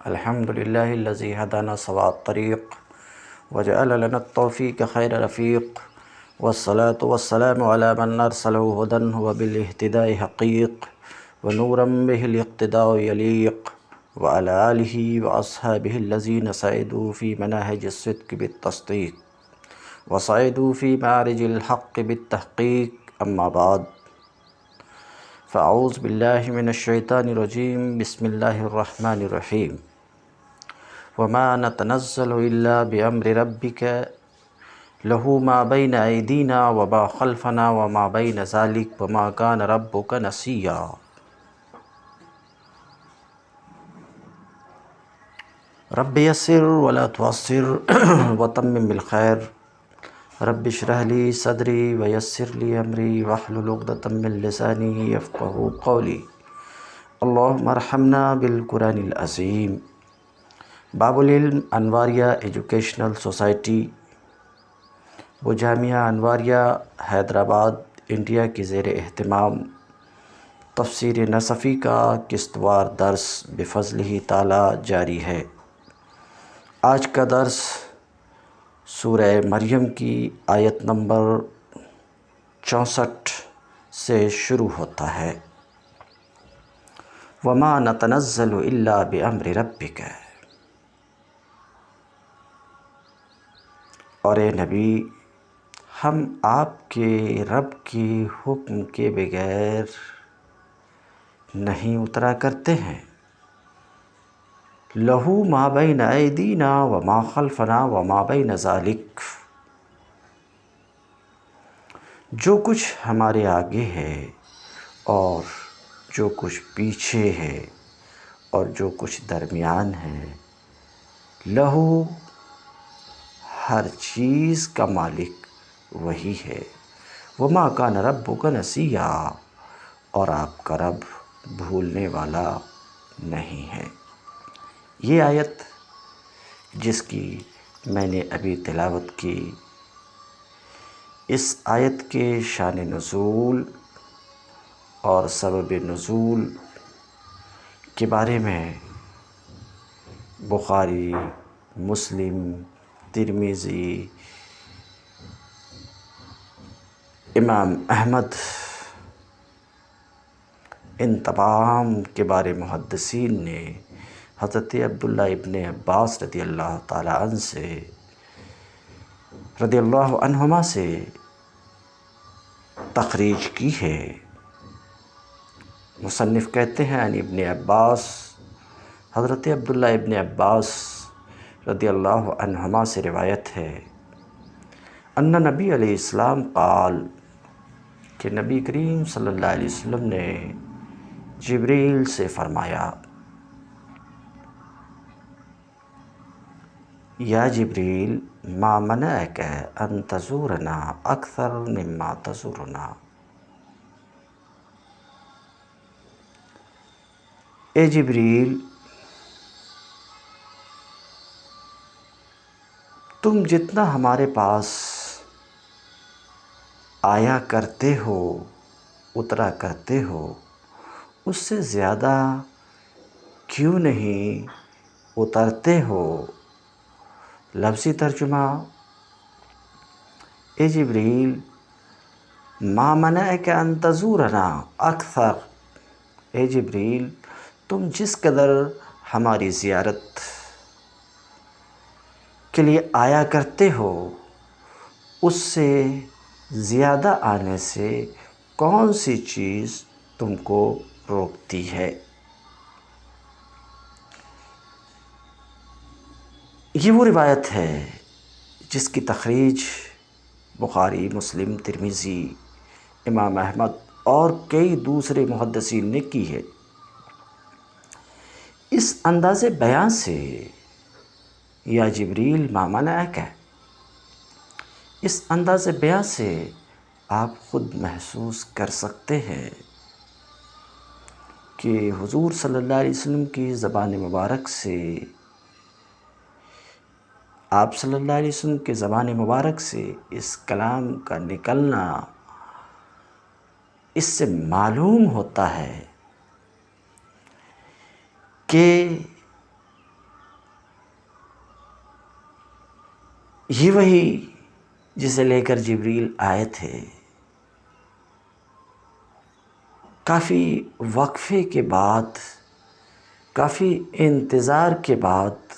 الحمد لله الذي هدانا سواء الطريق وجعل لنا التوفيق خير رفيق، والصلاة والسلام على من أرسله هدى وبالاهتداء حقيق ونورا به الاقتداء يليق، وعلى آله وأصحابه الذين سعدوا في مناهج الصدق بالتصديق وصعدوا في معرج الحق بالتحقيق. أما بعد، فأعوذ بالله من الشيطان الرجيم. بسم الله الرحمن الرحيم. وما نتنزل إلا بأمر ربك له ما بين أيدينا وما خلفنا وما بين ذلك وما كان ربك نسيا. رب يسر ولا تعسر وتمم بالخير. رب اشرح لي صدري ويسر لي أمري واحلل عقدة من لساني يفقهوا قولي. اللهم ارحمنا بالقرآن العظيم. باب العلم انواریہ ایجوکیشنل سوسائٹی و جامعہ انواریہ حیدرآباد انڈیا کی زیر اہتمام تفسیر نصفی کا قسطوار درس بفضلہ تعالی جاری ہے۔ آج کا درس سورہ مریم کی آیت نمبر 64 سے شروع ہوتا ہے۔ وَمَا نَتَنَزَّلُ إِلَّا بِأَمْرِ رَبِّكَ۔ اور اے نبی، ہم آپ کے رب کے حکم کے بغیر نہیں اترا کرتے ہیں۔ لہو ما بین ایدینا وما خلفنا وما بین ذالک، جو کچھ ہمارے آگے ہے اور جو کچھ پیچھے ہے اور جو کچھ درمیان ہے، لہو، ہر چیز کا مالک وہی ہے۔ وما کان ربک نسیا، اور آپ کا رب بھولنے والا نہیں ہے۔ یہ آیت جس کی میں نے ابھی تلاوت کی، اس آیت کے شان نزول اور سبب نزول کے بارے میں بخاری، مسلم، ترمذی، امام احمد، ان تمام کے بارے محدثین نے حضرت عبداللہ ابن عباس رضی اللہ تعالی عنہما سے تخریج کی ہے۔ مصنف کہتے ہیں عن ابن عباس، حضرت عبداللہ ابن عباس رضی اللہ عنہما سے روایت ہے، ان نبی علیہ السلام قال، کہ نبی کریم صلی اللہ علیہ وسلم نے جبریل سے فرمایا، یا جبریل ما منعک ان تزورنا اکثر مما تزورنا۔ اے جبریل، تم جتنا ہمارے پاس آیا کرتے ہو، اترا کرتے ہو، اس سے زیادہ کیوں نہیں اترتے ہو؟ لفظی ترجمہ، اے جبریل، ما منعک ان تزورنا اکثر، اے جبریل، تم جس قدر ہماری زیارت کے لیے آیا کرتے ہو، اس سے زیادہ آنے سے کون سی چیز تم کو روکتی ہے؟ یہ وہ روایت ہے جس کی تخریج بخاری، مسلم، ترمذی، امام احمد اور کئی دوسرے محدثین نے کی ہے۔ اس انداز بیان سے یا جبریل ما منعک، اس انداز بیان سے آپ خود محسوس کر سکتے ہیں کہ حضور صلی اللہ علیہ وسلم کی زبان مبارک سے، آپ صلی اللہ علیہ وسلم کے زبان مبارک سے اس کلام کا نکلنا، اس سے معلوم ہوتا ہے کہ یہ وہی جسے لے کر جبریل آئے تھے، کافی وقفے کے بعد، کافی انتظار کے بعد،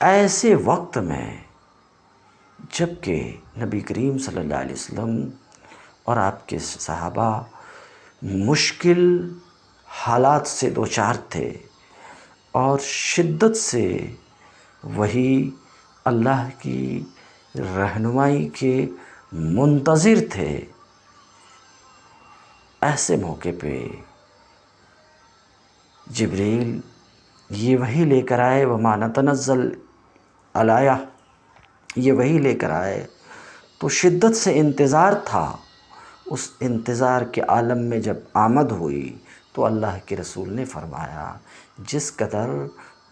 ایسے وقت میں جب کہ نبی کریم صلی اللہ علیہ وسلم اور آپ کے صحابہ مشکل حالات سے دوچار تھے اور شدت سے وہی اللہ کی رہنمائی کے منتظر تھے، ایسے موقع پہ جبریل یہ وحی لے کر آئے، وما نتنزل علیہ، یہ وحی لے کر آئے تو شدت سے انتظار تھا۔ اس انتظار کے عالم میں جب آمد ہوئی تو اللہ کے رسول نے فرمایا، جس قدر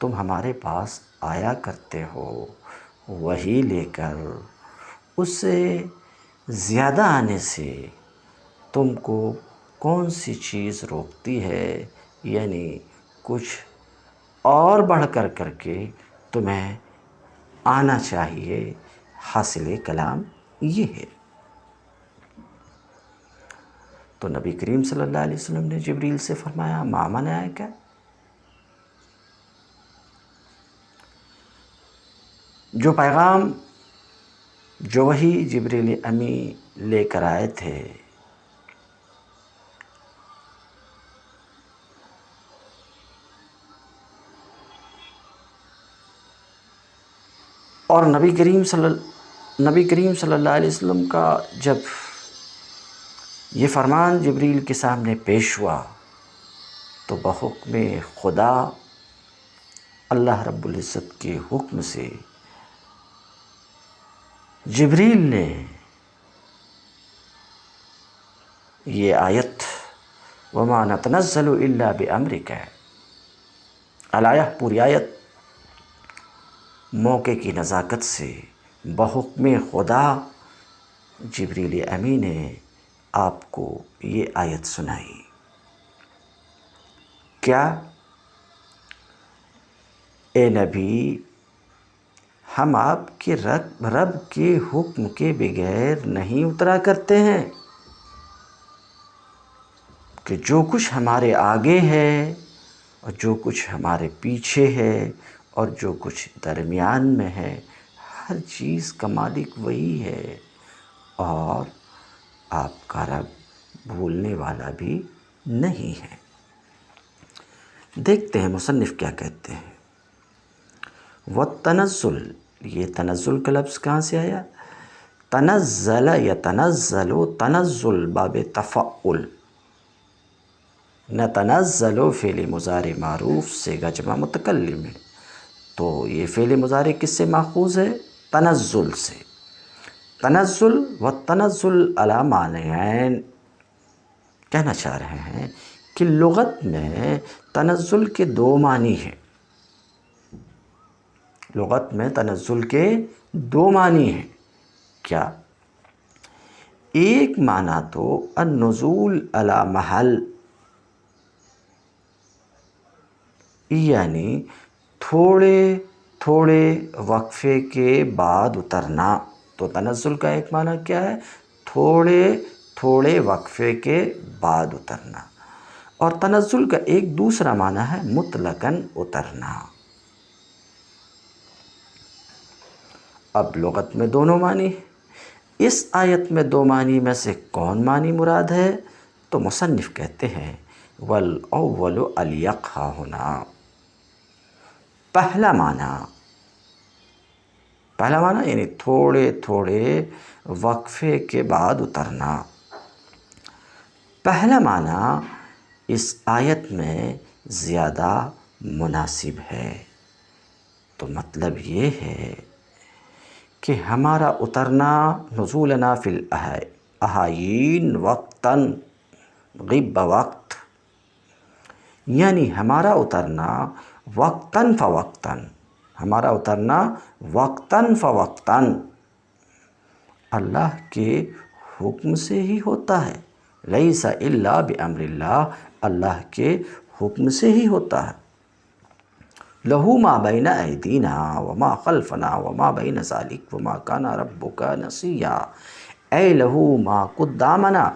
تم ہمارے پاس آیا کرتے ہو وحی لے کر، اس سے زیادہ آنے سے تم کو کون سی چیز روکتی ہے؟ یعنی کچھ اور بڑھ کر کے تمہیں آنا چاہیے۔ حاصل کلام یہ ہے۔ تو نبی کریم صلی اللہ علیہ وسلم نے جبریل سے فرمایا، ما منعک؟ جو پیغام، جو وحی جبریل امی لے کر آئے تھے، اور نبی کریم صلی اللہ علیہ وسلم کا جب یہ فرمان جبریل کے سامنے پیش ہوا تو بحکم خدا، اللہ رب العزت کے حکم سے جبریل نے یہ آیت وما نتنزل الا بامرک الایہ، پوری آیت موقع کی نزاکت سے بحکم خدا جبریل امی نے آپ کو یہ آیت سنائی۔ کیا؟ اے نبی، ہم آپ کے رب کے حکم کے بغیر نہیں اترا کرتے ہیں کہ جو کچھ ہمارے آگے ہے اور جو کچھ ہمارے پیچھے ہے اور جو کچھ درمیان میں ہے، ہر چیز کا مالک وہی ہے، اور آپ کا رب بھولنے والا بھی نہیں ہے۔ دیکھتے ہیں مصنف کیا کہتے ہیں۔ والتنزل، یہ تنزل کا لفظ کہاں سے آیا؟ تنزل یتنزل، تنزل باب تفعل، نتنزل فعل مضارع معروف سے جمع متکلم ہے، تو یہ فعل مضارع کس سے ماخوذ ہے؟ تنزل سے۔ تنزل والتنزل علی معنیین، کہنا چاہ رہے ہیں کہ لغت میں تنزل کے دو معنی ہیں۔ لغت میں تنزل کے دو معنی ہیں۔ کیا؟ ایک معنی تو النزول علی محل، یعنی تھوڑے تھوڑے وقفے کے بعد اترنا۔ تو تنزل کا ایک معنی کیا ہے؟ تھوڑے تھوڑے وقفے کے بعد اترنا۔ اور تنزل کا ایک دوسرا معنی ہے مطلقاً اترنا۔ اب لغت میں دونوں معنی ہیں، اس آیت میں دو معنی میں سے کون معنی مراد ہے؟ تو مصنف کہتے ہیں والاول الیق ہا ہونا، پہلا معنی یعنی تھوڑے تھوڑے وقفے کے بعد اترنا، پہلا معنی اس آیت میں زیادہ مناسب ہے۔ تو مطلب یہ ہے کہ ہمارا اترنا، نزولنا فی الاحاین وقتاً غب وقت، یعنی ہمارا اترنا وقتاً فوقتاً، ہمارا اترنا وقتاً فوقتاً اللہ کے حکم سے ہی ہوتا ہے، لیس الا بامر اللہ، اللہ کے حکم سے ہی ہوتا ہے۔ لہو ما بین ایدینا وما خلفنا وما بین ذالک وما کان ربک نسیا، اے لہو ما قدامنا،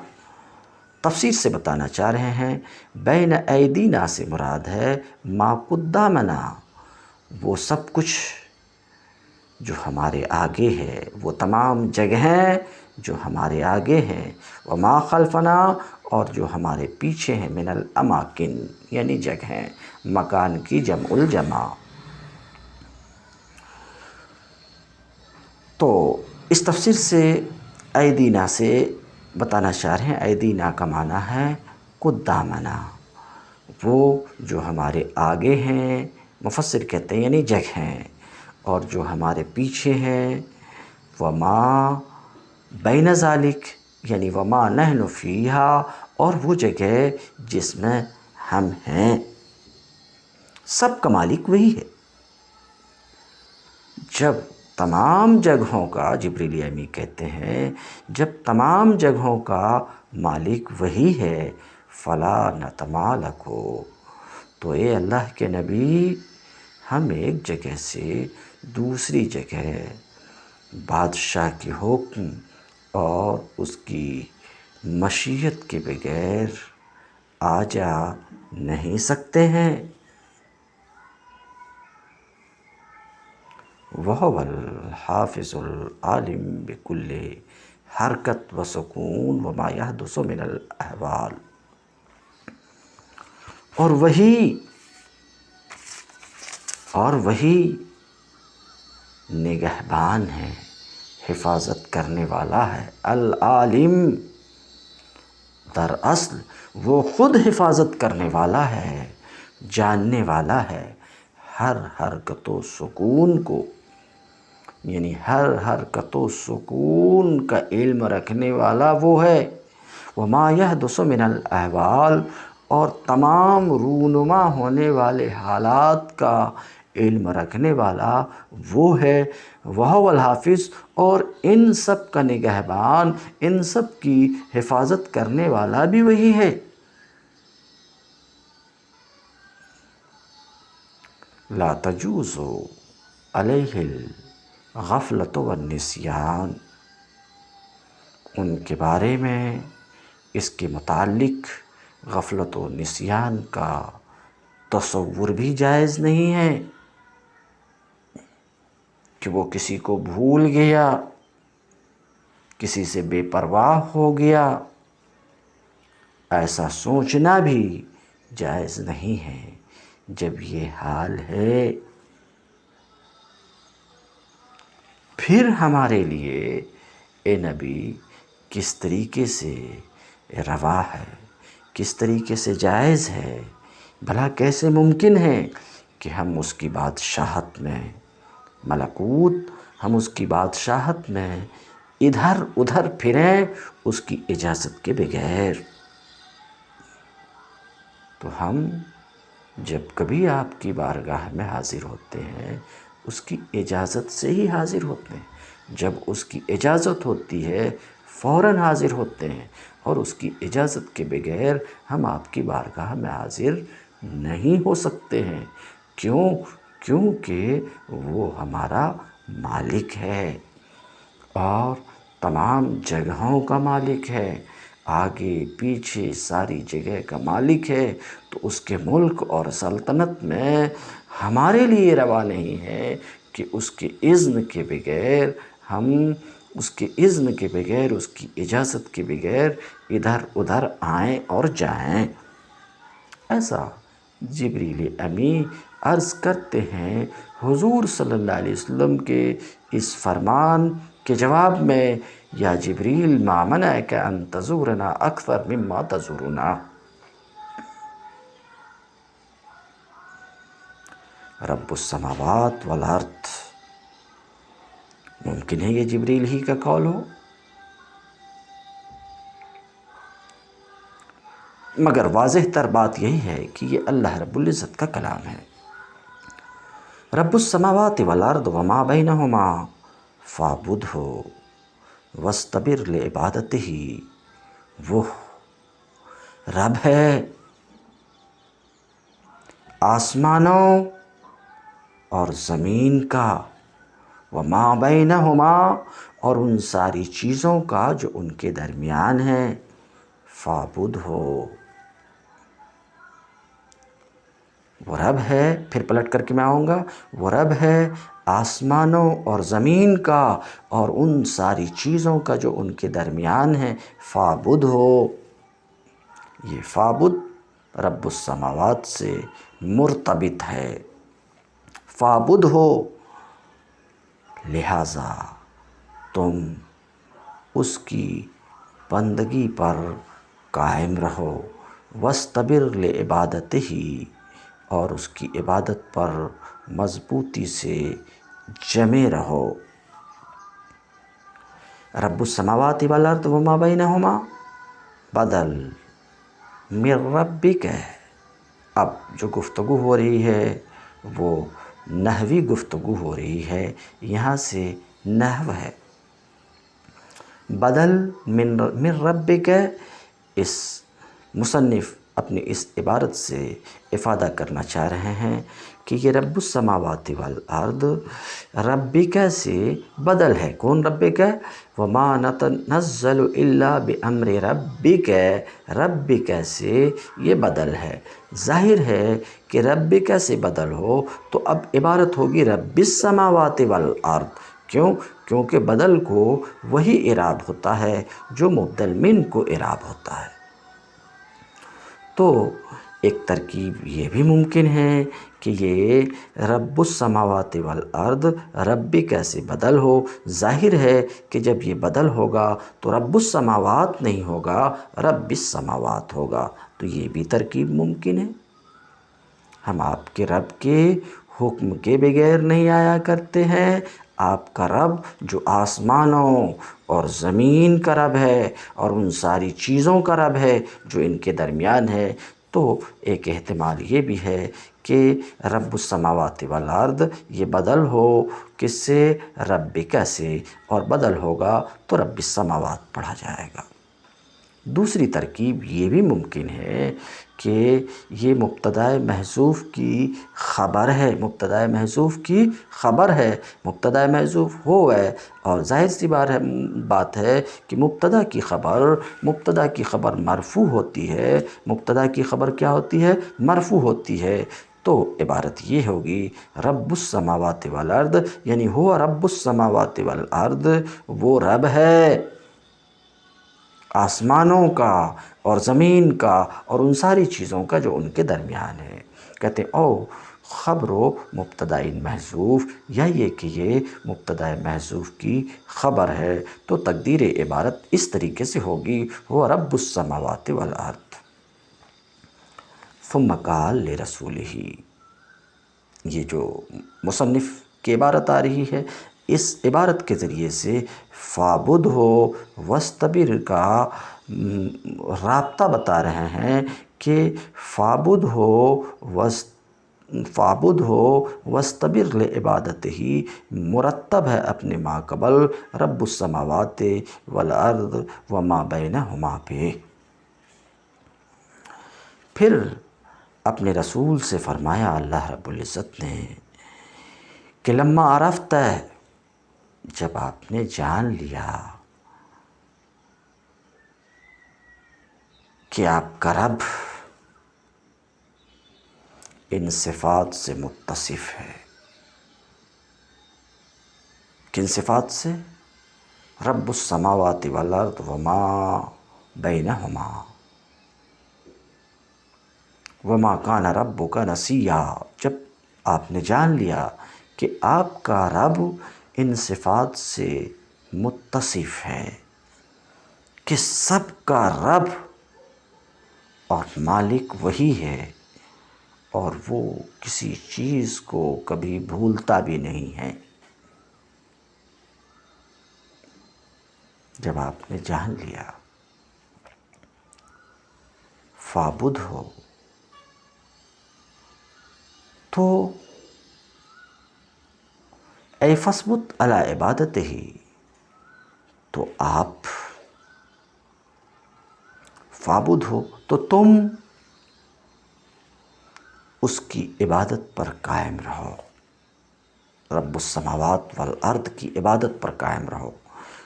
تفسیر سے بتانا چاہ رہے ہیں بین ایدینا سے مراد ہے ما قدامنا، وہ سب کچھ جو ہمارے آگے ہے، وہ تمام جگہیں جو ہمارے آگے ہیں، وما خلفنا، اور جو ہمارے پیچھے ہیں، من الاماکن یعنی جگہیں، مکان کی جمع الجمع۔ تو اس تفسیر سے ایدینا سے بتانا چاہ رہے ہیں، ایدینا کا معنی ہے قدامنا، وہ جو ہمارے آگے ہیں، مفسر کہتے ہیں یعنی جگہیں، اور جو ہمارے پیچھے ہیں وما بین ذالک یعنی وما نحن فیہا، اور وہ جگہ جس میں ہم ہیں، سب کا مالک وہی ہے۔ جب تمام جگہوں کا، جبریل امی کہتے ہیں جب تمام جگہوں کا مالک وہی ہے، فلا نتمالکو، تو اے اللہ کے نبی ہم ایک جگہ سے دوسری جگہ بادشاہ کے حکم اور اس کی مشیت کے بغیر آ جا نہیں سکتے ہیں۔ وَهُوَ الْحَافِظُ الْعَالِمُ بِكُلِّ حرکت و سکون وما يحدث من الاحوال، اور وہی نگہبان ہے، حفاظت کرنے والا ہے، العالم، دراصل وہ خود حفاظت کرنے والا ہے، جاننے والا ہے، ہر حرکت و سکون کو، یعنی ہر حرکت و سکون کا علم رکھنے والا وہ ہے، وما يحدث من الاحوال، اور تمام رونما ہونے والے حالات کا علم رکھنے والا وہ ہے، وَهُوَ الْحَافِظُ، اور ان سب کا نگہبان، ان سب کی حفاظت کرنے والا بھی وہی ہے۔ لا تجوز علیہ الغفلۃ والنسیان، ان کے بارے میں، اس کے متعلق غفلت و نسیان کا تصور بھی جائز نہیں ہے کہ وہ کسی کو بھول گیا، کسی سے بے پرواہ ہو گیا، ایسا سوچنا بھی جائز نہیں ہے جب یہ حال ہے۔ پھر ہمارے لیے اے نبی کس طریقے سے روا ہے، کس طریقے سے جائز ہے، بھلا کیسے ممکن ہے کہ ہم اس کی بادشاہت میں، ملکوت، ہم اس کی بادشاہت میں ادھر ادھر پھریں اس کی اجازت کے بغیر۔ تو ہم جب کبھی آپ کی بارگاہ میں حاضر ہوتے ہیں اس کی اجازت سے ہی حاضر ہوتے ہیں، جب اس کی اجازت ہوتی ہے فوراً حاضر ہوتے ہیں، اور اس کی اجازت کے بغیر ہم آپ کی بارگاہ میں حاضر نہیں ہو سکتے ہیں۔ کیونکہ وہ ہمارا مالک ہے، اور تمام جگہوں کا مالک ہے، آگے پیچھے ساری جگہ کا مالک ہے، تو اس کے ملک اور سلطنت میں ہمارے لیے روا نہیں ہے کہ اس کے اذن کے بغیر ہم، اس کے اذن کے بغیر، اس کی اجازت کے بغیر ادھر ادھر آئیں اور جائیں۔ ایسا جبریل امی عرض کرتے ہیں حضور صلی اللہ علیہ وسلم کے اس فرمان کے جواب میں، یا جبریل ما منعک ان تزورنا اکثر مما تزورنا، رب السماوات والارض، ممکن ہے یہ جبریل ہی کا قول ہو، مگر واضح تر بات یہی ہے کہ یہ اللہ رب العزت کا کلام ہے۔ رب السماوات والارض وما بینہما فاعبدہ واستبر لعبادتہ، وہ رب ہے آسمانوں اور زمین کا، وما بینہما اور ان ساری چیزوں کا جو ان کے درمیان ہے، فاعبد ہو، وہ رب ہے، پھر پلٹ کر کے میں آؤں گا، وہ رب ہے آسمانوں اور زمین کا اور ان ساری چیزوں کا جو ان کے درمیان ہے، فاعبد ہو۔ یہ فاعبد رب السماوات سے مرتبط ہے، فاعبد ہو، لہٰذا تم اس کی بندگی پر قائم رہو، وَاسْتَبِرْ لِعِبَادَتِهِ اور اس کی عبادت پر مضبوطی سے جمے رہو۔ رب السماوات والارض وما بینہما بدل من ربک۔ اب جو گفتگو ہو رہی ہے وہ نحوی گفتگو ہو رہی ہے، یہاں سے نحو ہے۔ بدل من ربک، اس مصنف اپنی اس عبارت سے افادہ کرنا چاہ رہے ہیں کہ یہ رب السماوات والارض ربک سے بدل ہے۔ کون ربک؟ وما نتنزل الا بامر ربک، ربک سے یہ بدل ہے۔ ظاہر ہے کہ ربک سے بدل ہو تو اب عبارت ہوگی رب السماوات والارض۔ کیوں؟ کیونکہ بدل کو وہی اعراب ہوتا ہے جو مبدل من کو اعراب ہوتا ہے۔ تو ایک ترکیب یہ بھی ممکن ہے کہ یہ رب السماوات والارض ربک سے بدل ہو۔ ظاہر ہے کہ جب یہ بدل ہوگا تو رب السماوات نہیں ہوگا، رب السماوات ہوگا، تو یہ بھی ترکیب ممکن ہے۔ ہم آپ کے رب کے حکم کے بغیر نہیں آیا کرتے ہیں۔ آپ کا رب جو آسمانوں اور زمین کا رب ہے اور ان ساری چیزوں کا رب ہے جو ان کے درمیان ہے، تو ایک احتمال یہ بھی ہے کہ رب السماوات والارض یہ بدل ہو کس سے؟ ربک سے، اور بدل ہوگا تو رب السماوات پڑھا جائے گا۔ دوسری ترکیب یہ بھی ممکن ہے کہ یہ مبتدأ محذوف کی خبر ہے، مبتدأ محذوف کی خبر ہے، مبتدأ محذوف ہو ہے، اور ظاہر سی بات ہے کہ مبتدا کی خبر مرفوع ہوتی ہے، مبتدا کی خبر کیا ہوتی ہے؟ مرفوع ہوتی ہے۔ تو عبارت یہ ہوگی رب السماوات والارض، یعنی ہوا رب السماوات والارض، وہ رب ہے آسمانوں کا اور زمین کا اور ان ساری چیزوں کا جو ان کے درمیان ہے۔ کہتے ہیں او خبر و مبتدأ محذوف، یا یہ کہ یہ مبتدأ محذوف کی خبر ہے، تو تقدیر عبارت اس طریقے سے ہوگی وہ رب السماوات والارض ثم قال لرسولہ۔ یہ جو مصنف کی عبارت آ رہی ہے، اس عبارت کے ذریعے سے فاعبد ہو واستبر کا رابطہ بتا رہے ہیں کہ فاعبد ہو واستبر لعبادتہ مرتب ہے اپنے ما قبل رب السماوات والارض وما بینہما پہ۔ پھر اپنے رسول سے فرمایا اللہ رب العزت نے کہ لما عرفت، جب آپ نے جان لیا کہ آپ کا رب ان صفات سے متصف ہے۔ کن صفات سے؟ رب السماوات والارض وما بینہما، وما کان ربک نسیا۔ جب آپ نے جان لیا کہ آپ کا رب ان صفات سے متصف ہے کہ سب کا رب اور مالک وہی ہے اور وہ کسی چیز کو کبھی بھولتا بھی نہیں ہے، جب آپ نے جان لیا فاعبد ہو، تو اے فاثبت علی عبادتہ، تو آپ فاعبد ہو تو تم اس کی عبادت پر قائم رہو، رب السماوات والارض کی عبادت پر قائم رہو،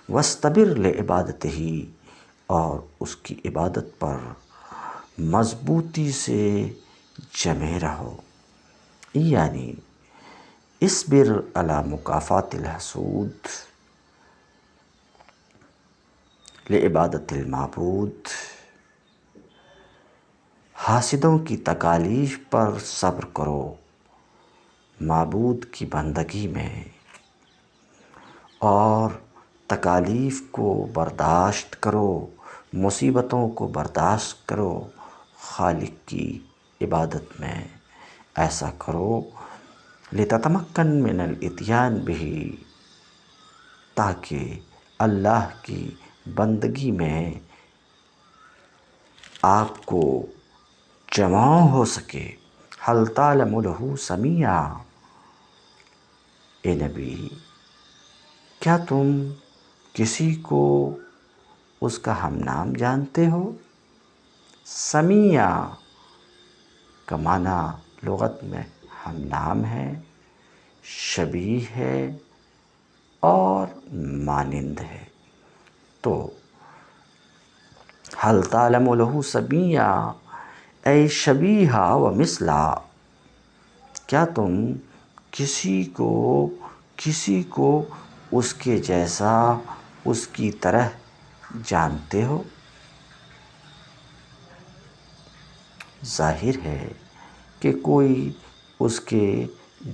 واستبر لعبادتہ، اور اس کی عبادت پر مضبوطی سے جمے رہو، یعنی اصبر علی مکافات الحسود لعبادت المعبود، حاسدوں کی تکالیف پر صبر کرو معبود کی بندگی میں، اور تکالیف کو برداشت کرو، مصیبتوں کو برداشت کرو خالق کی عبادت میں، ایسا کرو لتتمکن من الاتیان بہ، تاکہ اللہ کی بندگی میں آپ کو جمع ہو سکے۔ حل تعلم لہ سمیعا، اے نبی کیا تم کسی کو اس کا ہم نام جانتے ہو؟ سمیع کا معنی لغت میں ہم نام ہے، شبیہ ہے اور مانند ہے۔ تو حل تعلم لہ سمیعا اے شبیہا و مثلا، کیا تم کسی کو اس کے جیسا، اس کی طرح جانتے ہو؟ ظاہر ہے کہ کوئی اس کے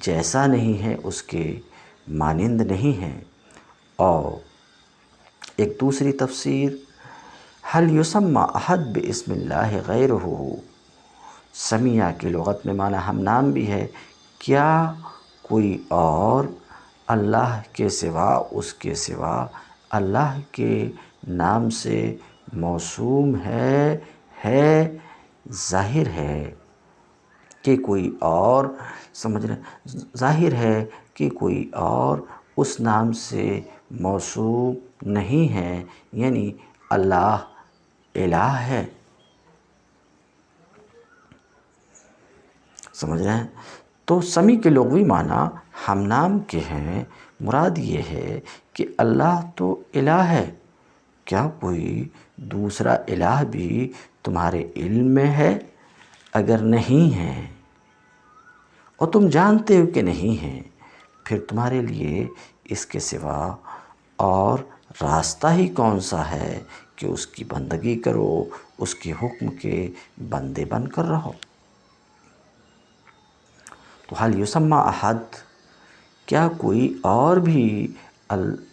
جیسا نہیں ہے، اس کے مانند نہیں ہے۔ اور ایک دوسری تفسیر، حل یسمى احد باسم اللہ غیرہ، سمیع کی لغت میں معنی ہم نام بھی ہے، کیا کوئی اور اللہ کے سوا، اس کے سوا اللہ کے نام سے موسوم ہے؟ ظاہر ہے کہ کوئی اور، سمجھ رہے، ظاہر ہے کہ کوئی اور اس نام سے موسوم نہیں ہے، یعنی اللہ الہ ہے۔ سمجھ رہے ہیں؟ تو سمیع کے لغوی معنی ہم نام کے ہیں، مراد یہ ہے کہ اللہ تو الہ ہے، کیا کوئی دوسرا الہ بھی تمہارے علم میں ہے؟ اگر نہیں ہے اور تم جانتے ہو کہ نہیں ہے، پھر تمہارے لیے اس کے سوا اور راستہ ہی کون سا ہے کہ اس کی بندگی کرو، اس کے حکم کے بندے بن کر رہو۔ تو حل یسمى احد، کیا کوئی اور بھی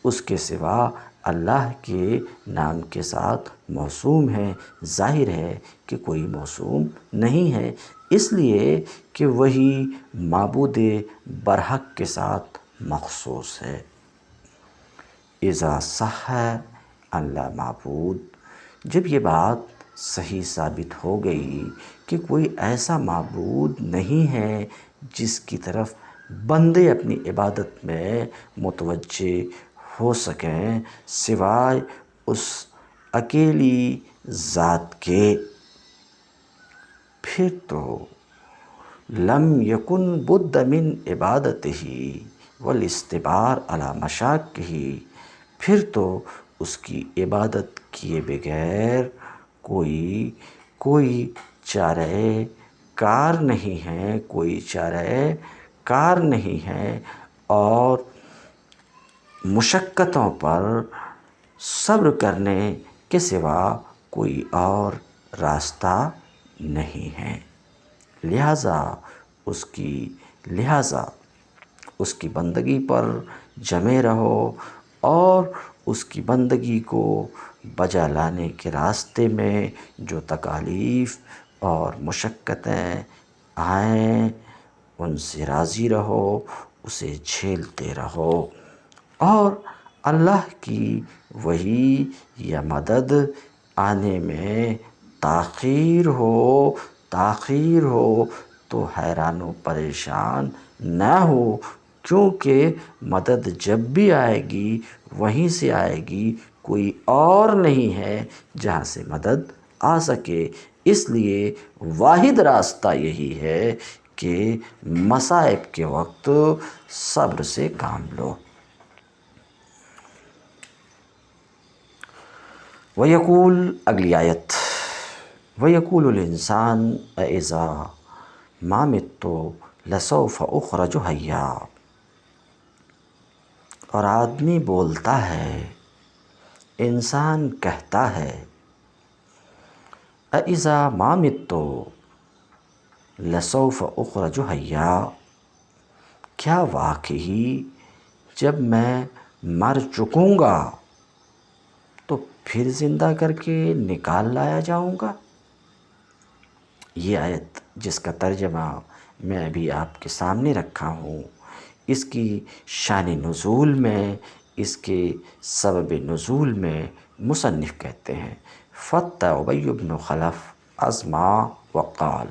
اس کے سوا اللہ کے نام کے ساتھ موسوم ہے؟ ظاہر ہے کہ کوئی موسوم نہیں ہے، اس لیے کہ وہی معبود برحق کے ساتھ مخصوص ہے۔ اذا صح ان لا معبود، جب یہ بات صحیح ثابت ہو گئی کہ کوئی ایسا معبود نہیں ہے جس کی طرف بندے اپنی عبادت میں متوجہ ہو سکیں سوائے اس اکیلی ذات کے، پھر تو لم یکن بد من عبادتہ والاستبار علی مشاقہ، پھر تو اس کی عبادت کیے بغیر کوئی چارہ کار نہیں ہے، کوئی چارہ کار نہیں ہے، اور مشقتوں پر صبر کرنے کے سوا کوئی اور راستہ نہیں ہے۔ لہٰذا اس کی بندگی پر جمے رہو، اور اس کی بندگی کو بجا لانے کے راستے میں جو تکالیف اور مشقتیں آئیں ان سے راضی رہو، اسے جھیلتے رہو، اور اللہ کی وحی یا مدد آنے میں تاخیر ہو تو حیران و پریشان نہ ہو، کیونکہ مدد جب بھی آئے گی وہیں سے آئے گی، کوئی اور نہیں ہے جہاں سے مدد آ سکے۔ اس لیے واحد راستہ یہی ہے کے مصائب کے وقت صبر سے کام لو۔ وَيَقُولُ، اگلی آیت، وَيَقُولُ الْإِنسَانُ أَإِذَا مَا مِتُّ لَسَوْفَ أُخْرَجُ حَيًّا۔ اور آدمی بولتا ہے، انسان کہتا ہے، أَإِذَا مَا مِتُّ لَسَوْفَ أُخْرَجُ حَيًّا، کیا واقعی جب میں مر چکوں گا تو پھر زندہ کر کے نکال لایا جاؤں گا؟ یہ آیت جس کا ترجمہ میں ابھی آپ کے سامنے رکھا ہوں، اس کی شان نزول میں، اس کے سبب نزول میں مصنف کہتے ہیں فتح ابی بن خلف ازما وقال۔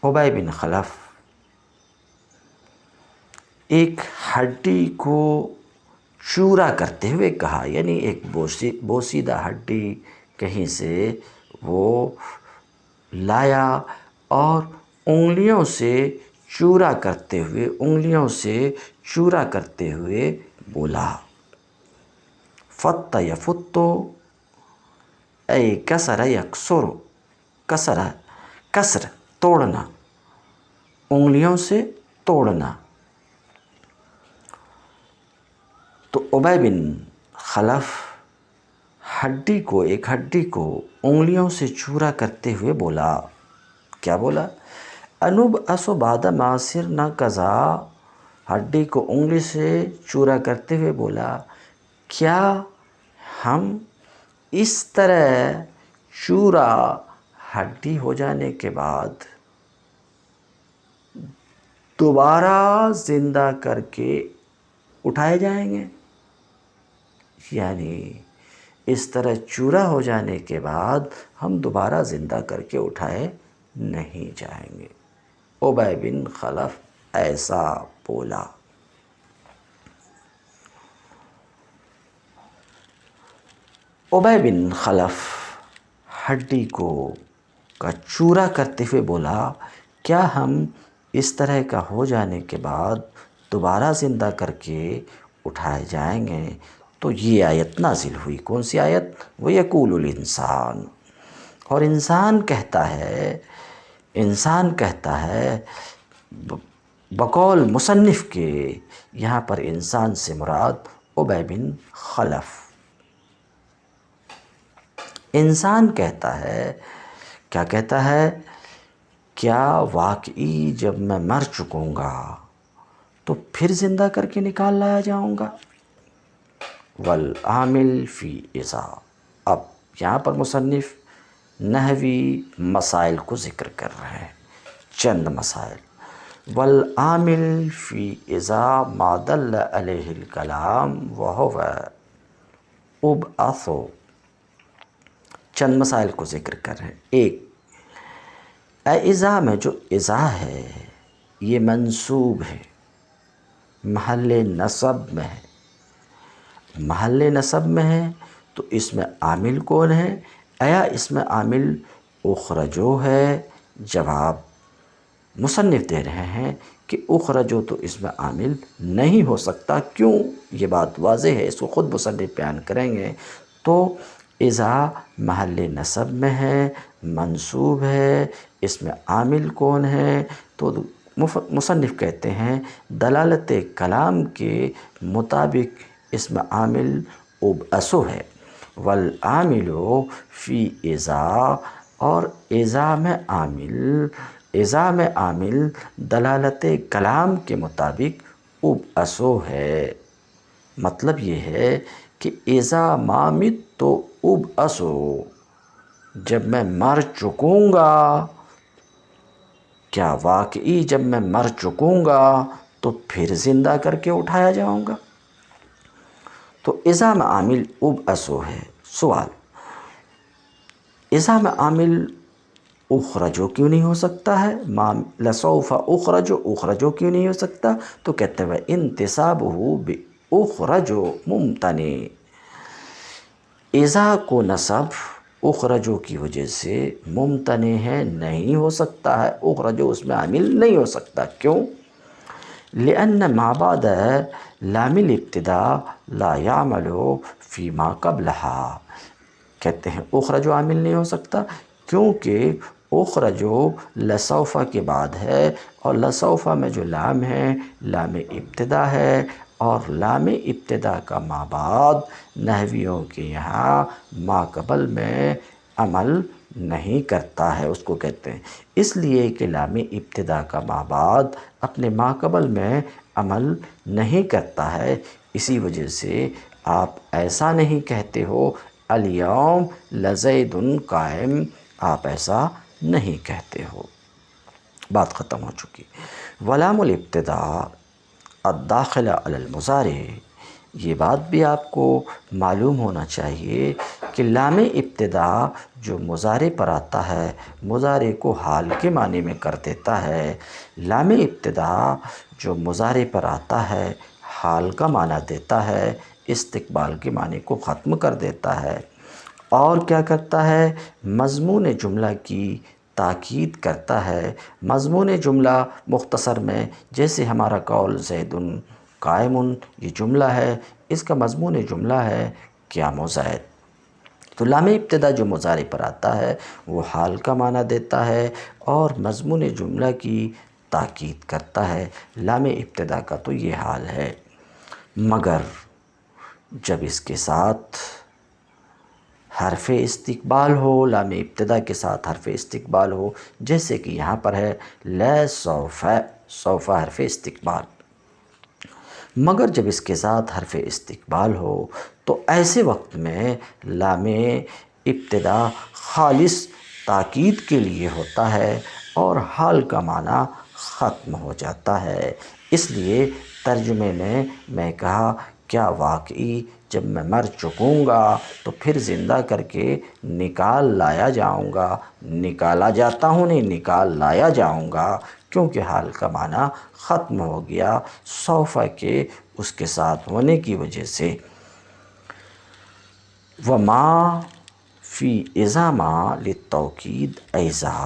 ابی بن خلف ایک ہڈی کو چورا کرتے ہوئے کہا، یعنی ایک بوسیدہ ہڈی کہیں سے وہ لایا اور انگلیوں سے چورا کرتے ہوئے بولا، فت یفت اے کسر یکسر، کسر توڑنا، انگلیوں سے توڑنا۔ تو ابی بن خلف ایک ہڈی کو انگلیوں سے چورا کرتے ہوئے بولا، کیا بولا؟ انبعث بعد ما صرنا کذا، ہڈی کو انگلی سے چورا کرتے ہوئے بولا، کیا ہم اس طرح چورا ہڈی ہو جانے کے بعد دوبارہ زندہ کر کے اٹھائے جائیں گے؟ یعنی اس طرح چورا ہو جانے کے بعد ہم دوبارہ زندہ کر کے اٹھائے نہیں جائیں گے۔ ابی بن خلف ایسا بولا۔ ابی بن خلف ہڈی کا چورا کرتے ہوئے بولا، کیا ہم اس طرح کا ہو جانے کے بعد دوبارہ زندہ کر کے اٹھائے جائیں گے؟ تو یہ آیت نازل ہوئی۔ کون سی آیت؟ وَيَقُولُ الْإِنسَانُ، اور انسان کہتا ہے بقول مصنف کے، یہاں پر انسان سے مراد ابی بن خلف۔ انسان کہتا ہے، کیا کہتا ہے؟ کیا واقعی جب میں مر چکوں گا تو پھر زندہ کر کے نکال لایا جاؤں گا؟ والعامل فی اذا، اب یہاں پر مصنف نحوی مسائل کو ذکر کر رہے ہیں، چند مسائل۔ والعامل فی اذا ما دل علیہ الکلام وہو ابعث، چند مسائل کو ذکر کر رہے ہیں۔ ایک، اذا میں جو اذا ہے یہ منصوب ہے، محل نصب میں ہے۔ محل نصب میں ہے تو اس میں عامل کون ہے؟ ایا اس میں عامل اخرجو ہے؟ جواب، مصنف دے رہے ہیں کہ اخرجو تو اس میں عامل نہیں ہو سکتا۔ کیوں؟ یہ بات واضح ہے، اس کو خود مصنف بیان کریں گے۔ تو اذا محل نصب میں ہے، منصوب ہے، اس میں عامل کون ہے؟ تو مصنف کہتے ہیں دلالت کلام کے مطابق اس میں عامل ابعث ہے۔ والعامل فی اذا، اور اذا میں عامل دلالت کلام کے مطابق ابعث ہے۔ مطلب یہ ہے کہ اذا ما مت ابعث، جب میں مر چکوں گا، کیا واقعی جب میں مر چکوں گا تو پھر زندہ کر کے اٹھایا جاؤں گا؟ تو اذا میں عامل ابعث ہے۔ سوال، اذا میں عامل اخرجو کیوں نہیں ہو سکتا ہے؟ لسوف اخرجو کیوں نہیں ہو سکتا؟ تو کہتے ہیں انتصابہ باخرجو ممتنع، اذا کو نصب اخرجو کی وجہ سے ممتنع ہے، نہیں ہو سکتا ہے، اخرجو اس میں عامل نہیں ہو سکتا. کیوں؟ لأن ما بعد لام الابتداء لا يعمل فيما قبلها. کہتے ہیں اخرجو عامل نہیں ہو سکتا کیونکہ اخرجو لسوف کے بعد ہے، اور لسوف میں جو لام ہے لام ابتدا ہے، اور لام ابتدا کا ما بعد نحویوں کے یہاں ما قبل میں عمل نہیں کرتا ہے، اس کو کہتے ہیں. اس لیے کہ لام ابتدا کا ما بعد اپنے ما قبل میں عمل نہیں کرتا ہے، اسی وجہ سے آپ ایسا نہیں کہتے ہو الیوم لزید قائم، آپ ایسا نہیں کہتے ہو. بات ختم ہو چکی. ولام الابتداء الداخل علی المضارع، یہ بات بھی آپ کو معلوم ہونا چاہیے کہ لام ابتدا جو مضارع پر آتا ہے، مضارع کو حال کے معنی میں کر دیتا ہے. لام ابتدا جو مضارع پر آتا ہے حال کا معنی دیتا ہے، استقبال کے معنی کو ختم کر دیتا ہے، اور کیا کرتا ہے؟ مضمون جملہ کی تاکید کرتا ہے. مضمون جملہ مختصر میں جیسے ہمارا قول زید قائم، یہ جملہ ہے، اس کا مضمون جملہ ہے قیام زید. تو لام ابتدا جو مضارع پر آتا ہے وہ حال کا معنی دیتا ہے اور مضمون جملہ کی تاکید کرتا ہے. لام ابتدا کا تو یہ حال ہے، مگر جب اس کے ساتھ حرف استقبال ہو، لام ابتدا کے ساتھ حرف استقبال ہو، جیسے کہ یہاں پر ہے لا سوف، سوف حرف استقبال، مگر جب اس کے ساتھ حرف استقبال ہو تو ایسے وقت میں لام ابتدا خالص تاکید کے لیے ہوتا ہے اور حال کا معنی ختم ہو جاتا ہے. اس لیے ترجمے میں کہا کیا واقعی جب میں مر چکوں گا تو پھر زندہ کر کے نکال لایا جاؤں گا، نکالا جاتا ہوں نہیں، نکال لایا جاؤں گا، کیونکہ حال کا معنی ختم ہو گیا سوف کے اس کے ساتھ ہونے کی وجہ سے. وما فی اذا ما للتوکید ایذا،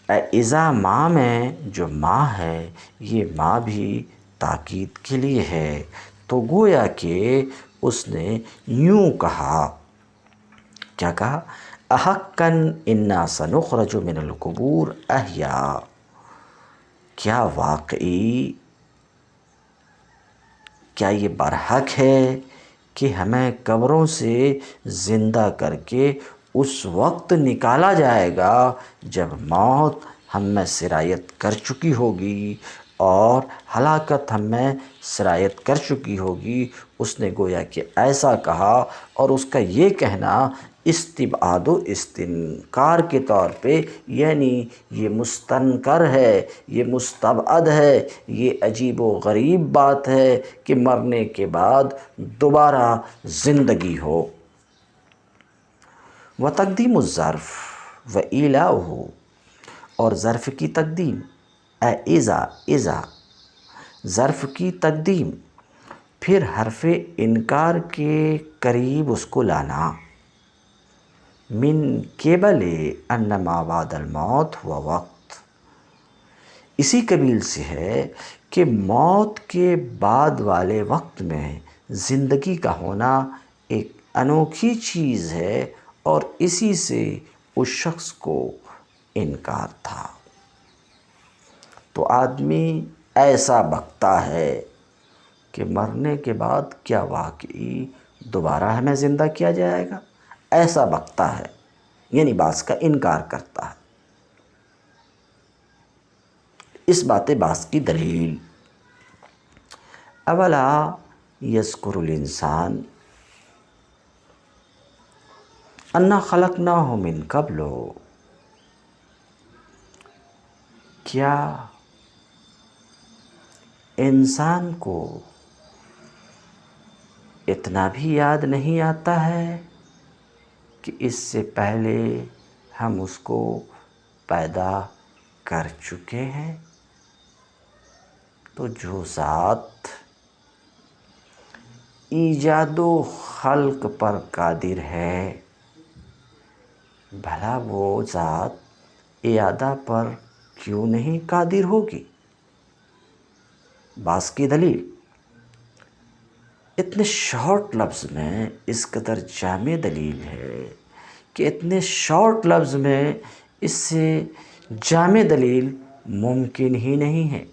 اذا ما میں جو ما ہے یہ ما بھی تاکید کے لیے ہے. تو گویا کہ اس نے یوں کہا، کیا کہا؟ احقاً انا سنخرج من القبور احیاء، کیا واقعی، کیا یہ برحق ہے کہ ہمیں قبروں سے زندہ کر کے اس وقت نکالا جائے گا جب موت ہم میں سرایت کر چکی ہوگی اور ہلاکت ہم میں سرایت کر چکی ہوگی. اس نے گویا کہ ایسا کہا، اور اس کا یہ کہنا استبعاد و استنکار کے طور پہ، یعنی یہ مستنکر ہے، یہ مستبعد ہے، یہ عجیب و غریب بات ہے کہ مرنے کے بعد دوبارہ زندگی ہو. وتقدیم الظرف وإيلاؤه، اور ظرف کی تقدیم، اذا ظرف کی تقدیم، پھر حرف انکار کے قریب اس کو لانا. من قبل ان ما بعد الموت ہوا وقت، اسی قبیل سے ہے کہ موت کے بعد والے وقت میں زندگی کا ہونا ایک انوکھی چیز ہے، اور اسی سے اس شخص کو انکار تھا. تو آدمی ایسا بکتا ہے کہ مرنے کے بعد کیا واقعی دوبارہ ہمیں زندہ کیا جائے گا، ایسا بکتا ہے، یعنی بعض کا انکار کرتا ہے. اس بات بعض کی دلیل، اولا یذکر الانسان انا خلقناہ من قبل، کیا انسان کو اتنا بھی یاد نہیں آتا ہے کہ اس سے پہلے ہم اس کو پیدا کر چکے ہیں؟ تو جو ذات ایجاد و خلق پر قادر ہے، بھلا وہ ذات اعادہ پر کیوں نہیں قادر ہوگی؟ باس کی دلیل اتنے شارٹ لفظ میں اس قدر جامع دلیل ہے کہ اتنے شارٹ لفظ میں اس سے جامع دلیل ممکن ہی نہیں ہے۔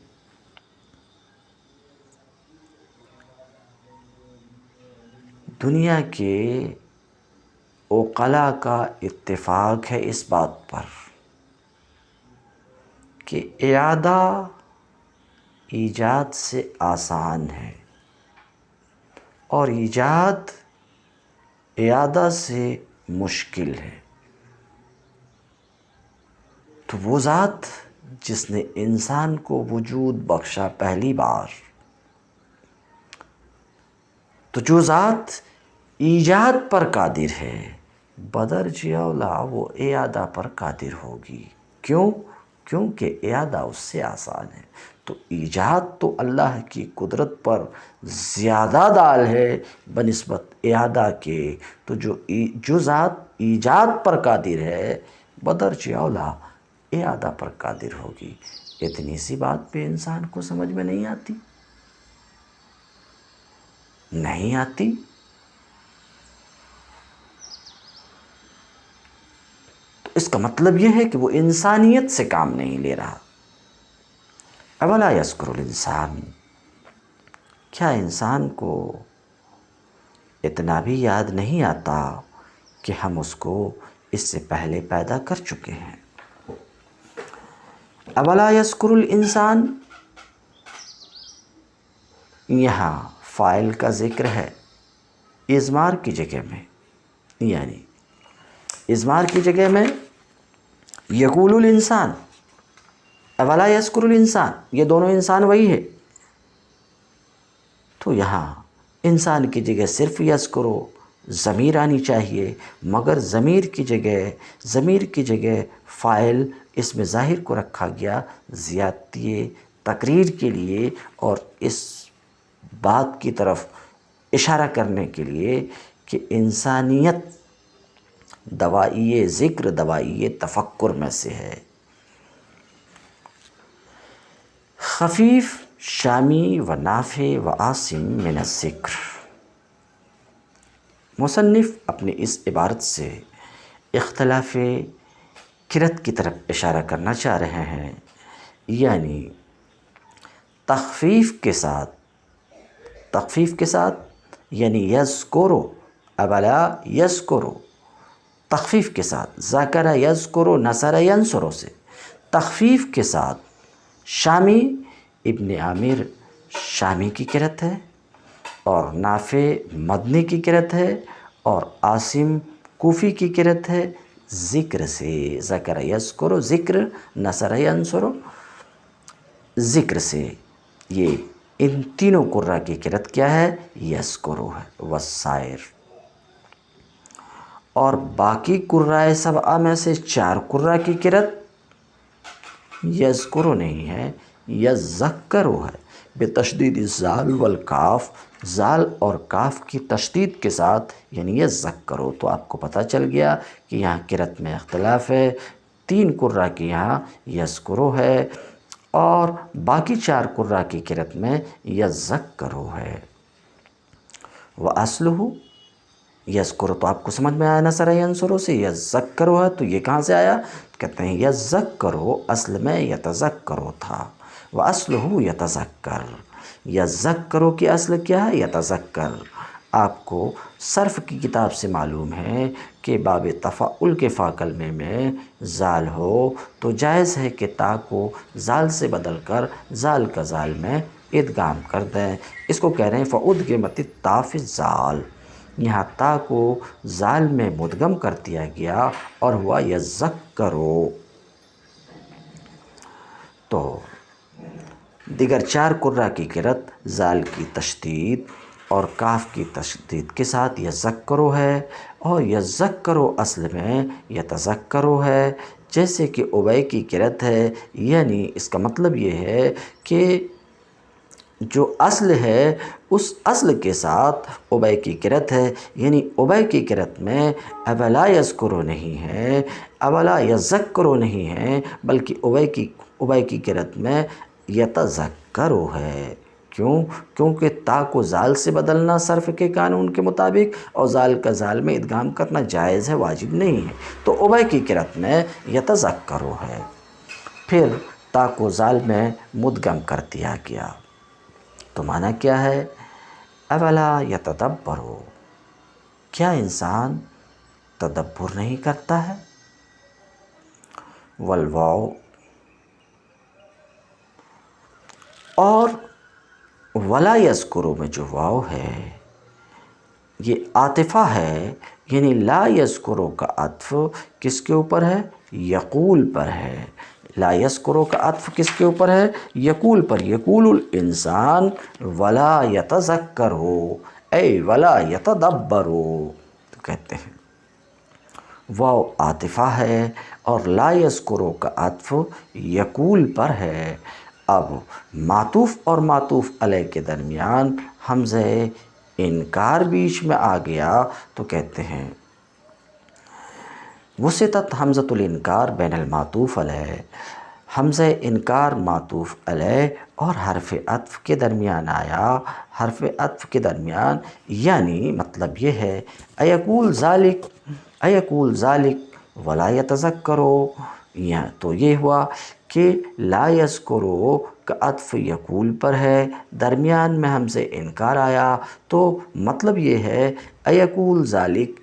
دنیا کے عقلاء کا اتفاق ہے اس بات پر کہ اعادہ ایجاد سے آسان ہے اور ایجاد اعادہ سے مشکل ہے۔ تو وہ ذات جس نے انسان کو وجود بخشا پہلی بار، تو جو ذات ایجاد پر قادر ہے، بدرجہ اولیٰ وہ اعادہ پر قادر ہوگی۔ کیوں؟ کیونکہ اعادہ اس سے آسان ہے۔ تو ایجاد تو اللہ کی قدرت پر زیادہ دال ہے بنسبت اعادہ کے، تو جو ذات ایجاد پر قادر ہے بدرجہ اولیٰ اعادہ پر قادر ہوگی۔ اتنی سی بات پہ انسان کو سمجھ میں نہیں آتی؟ نہیں آتی؟ تو اس کا مطلب یہ ہے کہ وہ انسانیت سے کام نہیں لے رہا۔ اولا یذکر الانسان، کیا انسان کو اتنا بھی یاد نہیں آتا کہ ہم اس کو اس سے پہلے پیدا کر چکے ہیں؟ اولا یذکر الانسان، یہاں فاعل کا ذکر ہے اضمار کی جگہ میں، یعنی اضمار کی جگہ میں یقول الانسان، اولا یذکر الانسان، یہ دونوں انسان وہی ہے۔ تو یہاں انسان کی جگہ صرف یذکرو ضمیر آنی چاہیے، مگر ضمیر کی جگہ فاعل اس میں ظاہر کو رکھا گیا زیادتی تقریر کے لیے اور اس بات کی طرف اشارہ کرنے کے لیے کہ انسانیت دوائی ذکر، دوائی تفکر میں سے ہے۔ خفیف شامی و نافع و عاصم من الذکر، مصنف اپنی اس عبارت سے اختلاف قرأت کی طرف اشارہ کرنا چاہ رہے ہیں، یعنی تخفیف کے ساتھ یعنی یذکرو، اولا یذکرو، تخفیف کے ساتھ، ذکر یذکرو نصر ینصرو سے تخفیف کے ساتھ شامی ابن عامر شامی کی قرأت ہے، اور نافع مدنی کی قرأت ہے، اور عاصم کوفی کی قرأت ہے ذکر سے، ذکر یذکرو ذکر، نصر ینصرو ذکر سے۔ یہ ان تینوں قراء کی قرأت کیا ہے؟ یذکرو ہے۔ والسائر، اور باقی قراء سبعہ میں سے 4 قراء کی قرأت یذکرو نہیں ہے، یذکرو ہے، بتشدید الزال والکاف، زال اور کاف کی تشدید کے ساتھ، یعنی یذکرو۔ تو آپ کو پتہ چل گیا کہ یہاں قرأت میں اختلاف ہے۔ 3 قراء کی یہاں یذکرو ہے اور باقی 4 قراء کی قرأت میں یذکرو ہے۔ وَأَصْلُهُ، یذکرو تو آپ کو سمجھ میں آیا نصر ینصرو سے، یذکرو ہے تو یہ کہاں سے آیا؟ کہتے ہیں یذکرو اصل میں یتذکرو تھا، وَأَصْلُهُ یتذکر، یذکرو کی اصل کیا ہے؟ یتذکر۔ آپ کو صرف کی کتاب سے معلوم ہے کہ باب تفاعل کے فا کلمے میں زال ہو تو جائز ہے کہ تا کو زال سے بدل کر زال کا زال میں ادغام کر دیں۔ اس کو کہہ رہے ہیں فَأُدْغِمَتِ التَّاءُ فِي الزَّال، یہاں تا کو زال میں مدغم کر دیا گیا اور ہوا یذکرو۔ تو دیگر 4 قراء کی قرأت زال کی تشدید اور کاف کی تشدید کے ساتھ یذکرو ہے، اور یذکرو اصل میں یتذکرو ہے، جیسے کہ ابی کی قرأت ہے، یعنی اس کا مطلب یہ ہے کہ جو اصل ہے اس اصل کے ساتھ ابے کی کرت ہے، یعنی ابے کی کرت میں اولا یذکرو نہیں ہے، اولا یذکرو نہیں ہے، بلکہ ابے کی کرت میں یتذکرو ہے۔ کیوں؟ کیونکہ تا کو زال سے بدلنا صرف کے قانون کے مطابق اور زال کا زال میں ادغام کرنا جائز ہے، واجب نہیں ہے، تو ابے کی کرت میں یتذکرو ہے۔ پھر تا کو زال میں مدغم کر دیا گیا، تو معنی کیا ہے؟ اولا یتدبرو، کیا انسان تدبر نہیں کرتا ہے؟ والواو، اور ولا یذکرو میں جو واو ہے یہ عاطفہ ہے، یعنی لا یذکرو کا عطف کس کے اوپر ہے؟ یقول پر ہے۔ لا یذکرو کا عطف کس کے اوپر ہے؟ یقول پر۔ یقول الانسان ولا یتذکرو اے ولا یتدبرو، تو کہتے ہیں واو عاطفہ ہے اور لا یذکرو کا عطف یقول پر ہے۔ اب معطوف اور معطوف علیہ کے درمیان حمزہ انکار بیچ میں آ گیا تو کہتے ہیں وسطت حمزۃ الانکار بین المعطوف علیہ، حمزہ انکار معطوف علیہ اور حرف عطف کے درمیان آیا۔ حرف عطف کے درمیان یعنی مطلب یہ ہے ایقول ذالک ولا یتذکرو، تو یہ ہوا کہ لا یذکرو کا عطف یقول پر ہے، درمیان میں حمزہ انکار آیا، تو مطلب یہ ہے ایقول ذالک،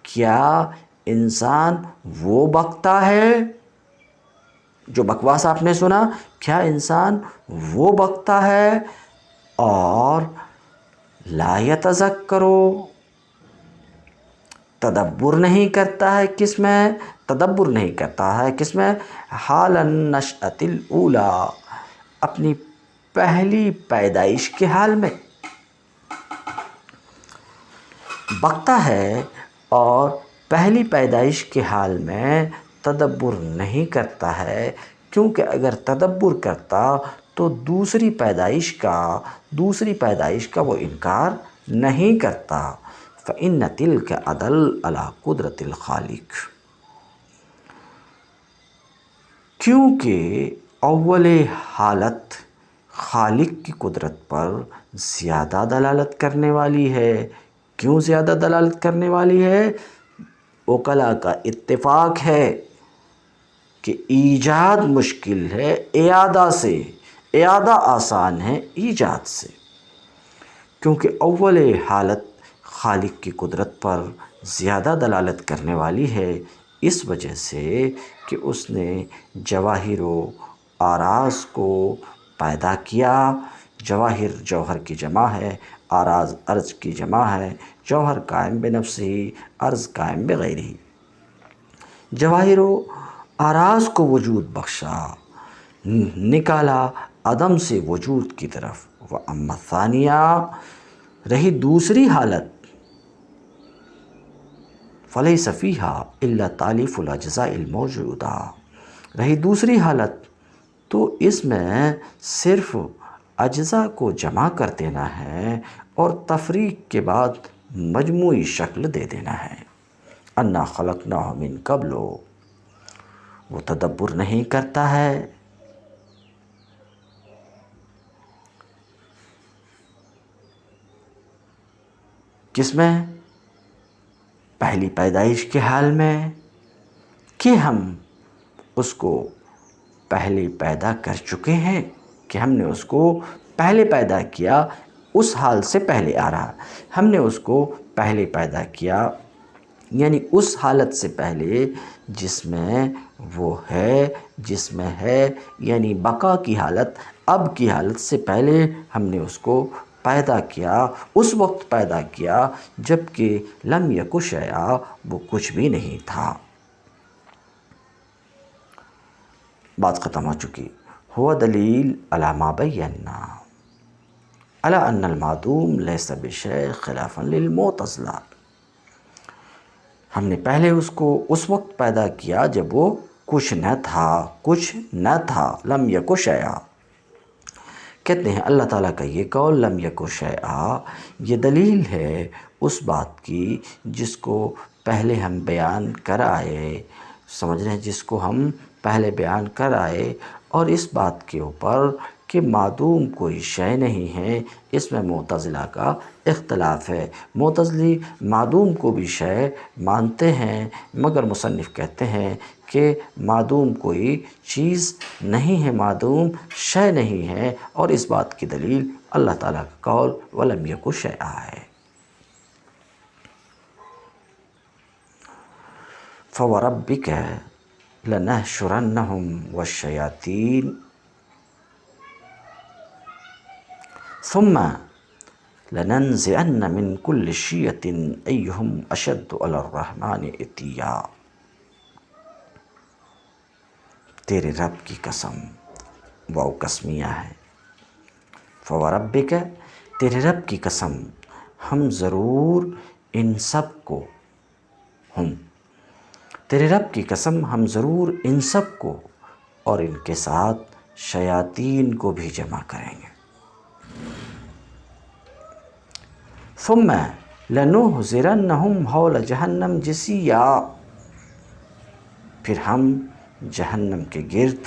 کیا انسان وہ بکتا ہے؟ جو بکواس آپ نے سنا، کیا انسان وہ بکتا ہے اور لا یتذکرو، تدبر نہیں کرتا ہے؟ کس میں تدبر نہیں کرتا ہے؟ کس میں؟ حال النشأۃ الاولیٰ، اپنی پہلی پیدائش کے حال میں بکتا ہے اور پہلی پیدائش کے حال میں تدبر نہیں کرتا ہے، کیونکہ اگر تدبر کرتا تو دوسری پیدائش کا وہ انکار نہیں کرتا۔ فَإِنَّ تِلْكَ أَدَلُّ عَلَىٰ قُدْرَةِ الْخَالِقِ، کیونکہ اول حالت خالق کی قدرت پر زیادہ دلالت کرنے والی ہے۔ کیوں زیادہ دلالت کرنے والی ہے؟ عقلاء کا اتفاق ہے کہ ایجاد مشکل ہے اعادہ آسان ہے ایجاد سے، کیونکہ اول حالت خالق کی قدرت پر زیادہ دلالت کرنے والی ہے، اس وجہ سے کہ اس نے جواہر و آراز کو پیدا کیا۔ جواہر جوہر کی جمع ہے، آراز ارز کی جمع ہے، جوہر قائم بنفسہ، ارز قائم بغیرہ۔ جواہر و آراز کو وجود بخشا، نکالا عدم سے وجود کی طرف۔ وَأَمَّا الثَّانِيَةُ، رہی دوسری حالت، فَلَيْسَ فِيهَا إِلَّا تَأْلِيفُ الْأَجْزَاءِ الْمَوْجُودَةِ، رہی دوسری حالت تو اس میں صرف اجزاء کو جمع کر دینا ہے اور تفریق کے بعد مجموعی شکل دے دینا ہے۔ اَنَّا خَلَقْنَاهُ مِن قَبْلُ، وہ تدبر نہیں کرتا ہے۔ کس میں؟ پہلی پیدائش کے حال میں، کہ ہم اس کو پہلے پیدا کر چکے ہیں، کہ ہم نے اس کو پہلے پیدا کیا، اس حال سے پہلے آ رہا، ہم نے اس کو پہلے پیدا کیا، یعنی اس حالت سے پہلے جس میں وہ ہے، جس میں ہے، یعنی بقا کی حالت، اب کی حالت سے پہلے ہم نے اس کو پیدا کیا، اس وقت پیدا کیا جب کہ لم یک شیء، وہ کچھ بھی نہیں تھا۔ بات ختم ہو چکی۔ ہوا دلیل علی ما بینا علی ان المعدوم لیس بشیء خلافا للمعتزلہ، ہم نے پہلے اس کو اس وقت پیدا کیا جب وہ کچھ نہ تھا، لم یک شیء، کہتے ہیں اللہ تعالیٰ کا یہ قول لم یک شیئا، یہ دلیل ہے اس بات کی جس کو پہلے ہم بیان کر آئے، سمجھ رہے ہیں، جس کو ہم پہلے بیان کر آئے، اور اس بات کے اوپر کہ معدوم کوئی شے نہیں ہے، اس میں معتزلہ کا اختلاف ہے۔ معتزلی معدوم کو بھی شے مانتے ہیں، مگر مصنف کہتے ہیں کہ معدوم کوئی چیز نہیں ہے، معدوم شے نہیں ہے، اور اس بات کی دلیل اللہ تعالیٰ کا قول وَلَمْ يَكُ شَيْئًا ہے۔ فَوَرَبِّكَ لَنَحْشُرَنَّهُمْ وَالشَّيَاطِينَ ثُمَّ لَنَنزِعَنَّ مِن كُلِّ شِيَّةٍ أَيُّهُمْ أَشَدُّ عَلَى الرَّحْمَنِ عِتِيًّا۔ تیرے رب کی قسم، واو قسمیہ ہے، فَوَرَبِّكَ، تیرے رب کی قسم، ہم ضرور ان سب کو، تیرے رب کی قسم ہم ضرور ان سب کو اور ان کے ساتھ شیاطین کو بھی جمع کریں گے۔ ثم لنحضرنہم حول جہنم جثیا، پھر ہم جہنم کے گرد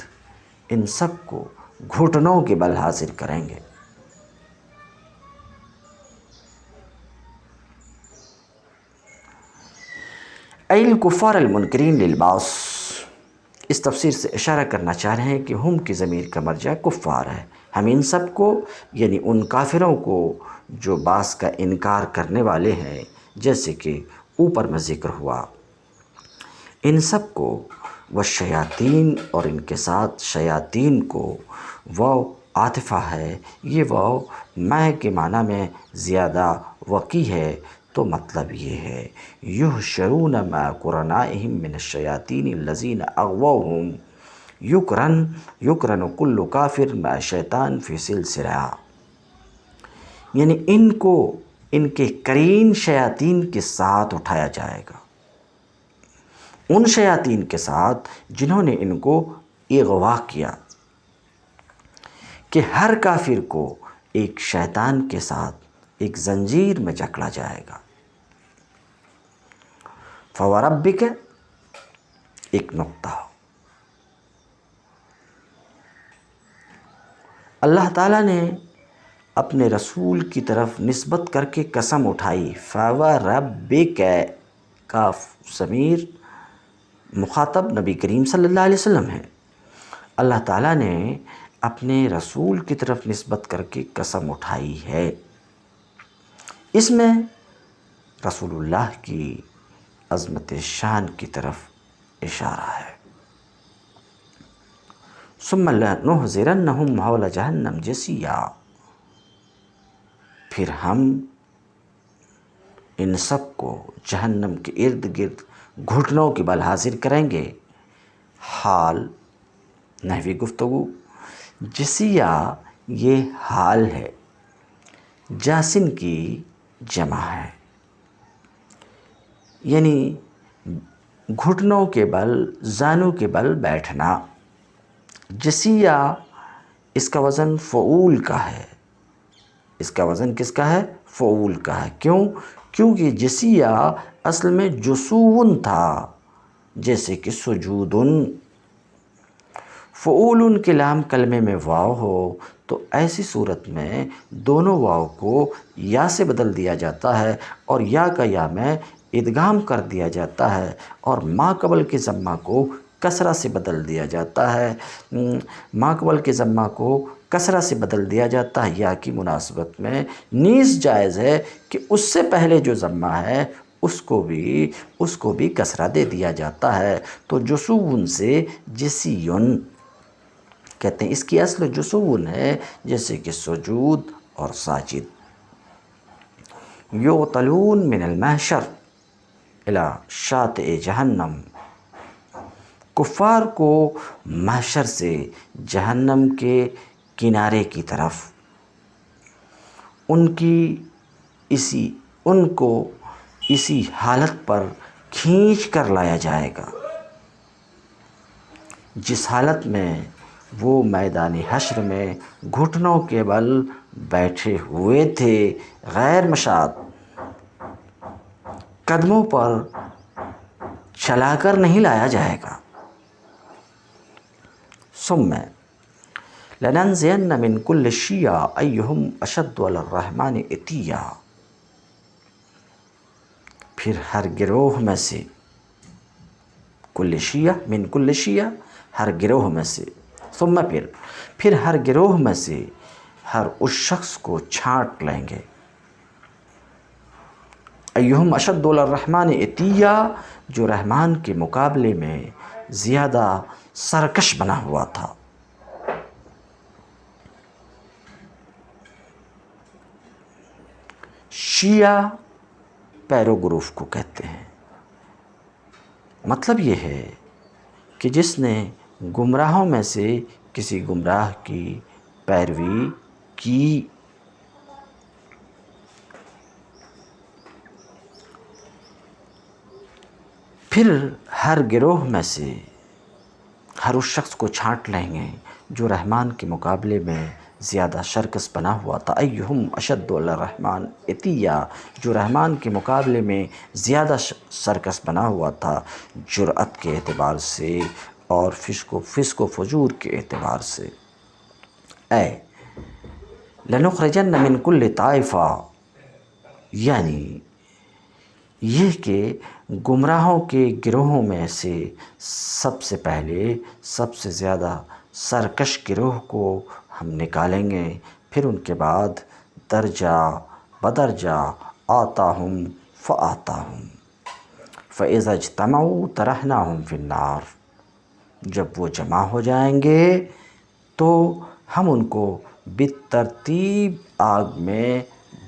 ان سب کو گھٹنوں کے بل حاضر کریں گے۔ ای الکفار المنکرین للبعث، اس تفسیر سے اشارہ کرنا چاہ رہے ہیں کہ ہم کی ضمیر کا مرجع کفار ہے، ہم ان سب کو یعنی ان کافروں کو جو بعث کا انکار کرنے والے ہیں، جیسے کہ اوپر میں ذکر ہوا، ان سب کو، والشیاطین، اور ان کے ساتھ شیاطین کو، واو عاطفہ ہے، یہ واو میں کے معنی میں زیادہ وقع ہے، تو مطلب یہ ہے یحشرون مع قرنائہم من الشیاطین الذین اغووہم یقرن کل کافر مع شیطان فی سلسلہ، یعنی ان کو ان کے قرین شیاطین کے ساتھ اٹھایا جائے گا، ان شیاطین کے ساتھ جنہوں نے ان کو اغوا کیا، کہ ہر کافر کو ایک شیطان کے ساتھ ایک زنجیر میں جکڑا جائے گا۔ فَوَرَبِّكَ، ایک نقطہ، اللہ تعالیٰ نے اپنے رسول کی طرف نسبت کر کے قسم اٹھائی، فَوَرَبِّكَ، کاف ضمیر مخاطب نبی کریم صلی اللہ علیہ وسلم ہے، اللہ تعالیٰ نے اپنے رسول کی طرف نسبت کر کے قسم اٹھائی ہے، اس میں رسول اللہ کی عظمت شان کی طرف اشارہ ہے۔ ثم لنحضرنہم حول جہنم جثیا، پھر ہم ان سب کو جہنم کے ارد گرد گھٹنوں کے بل حاضر کریں گے۔ حال نحوی گفتگو، جثیا یہ حال ہے، جاسن کی جمع ہے، یعنی گھٹنوں کے بل، زانوں کے بل بیٹھنا۔ جثیا اس کا وزن فعول کا ہے، اس کا وزن کس کا ہے؟ فعول کا ہے۔ کیوں؟ کیونکہ جثیا اصل میں جسون تھا، جیسے کہ سجودن۔ فعول کے لام کلمے میں واو ہو تو ایسی صورت میں دونوں واو کو یا سے بدل دیا جاتا ہے اور یا کا یا میں ادغام کر دیا جاتا ہے، اور ما قبل کے ضمہ کو کسرہ سے بدل دیا جاتا ہے، ما قبل کے ضمہ کو کسرہ سے بدل دیا جاتا ہے یا کی مناسبت میں، نیز جائز ہے کہ اس سے پہلے جو ضمہ ہے اس کو بھی کسرہ دے دیا جاتا ہے۔ تو جسون سے جسیون کہتے ہیں، اس کی اصل جسون ہے، جیسے کہ سجود اور ساجد۔ یغتلون من المحشر الی شاطئ جہنم، کفار کو محشر سے جہنم کے کنارے کی طرف ان کو اسی حالت پر کھینچ کر لایا جائے گا جس حالت میں وہ میدان حشر میں گھٹنوں کے بل بیٹھے ہوئے تھے، غیر مشاط، قدموں پر چلا کر نہیں لایا جائے گا۔ ثم لننزعن من كل شیعہ ایہم اشد علی الرحمن عتیا، پھر ہر گروہ میں سے، کل شیعہ من کل شیعہ، ہر گروہ میں سے، ثم پھر ہر گروہ میں سے ہر اس شخص کو چھانٹ لیں گے، ایہم اشد علی الرحمن عتیا، جو رحمان کے مقابلے میں زیادہ سرکش بنا ہوا تھا۔ شیعہ پیرو گروپ کو کہتے ہیں۔ مطلب یہ ہے کہ جس نے گمراہوں میں سے کسی گمراہ کی پیروی کی، پھر ہر گروہ میں سے ہر اس شخص کو چھانٹ لیں گے جو رحمان کے مقابلے میں زیادہ سرکش بنا ہوا تھا، ایہم اشد علی الرحمن عتیا، جو رحمان کے مقابلے میں زیادہ سرکش بنا ہوا تھا، جرأت کے اعتبار سے اور فسق و فجور کے اعتبار سے۔ اے لنخرجن من کل طائفہ، یعنی یہ کہ گمراہوں کے گروہوں میں سے سب سے پہلے سب سے زیادہ سرکش گروہ کو ہم نکالیں گے، پھر ان کے بعد درجہ بدرجہ آتاہم فآتاہم فإذا اجتمعوا طرحناہم فی النار، جب وہ جمع ہو جائیں گے تو ہم ان کو بالترتیب آگ میں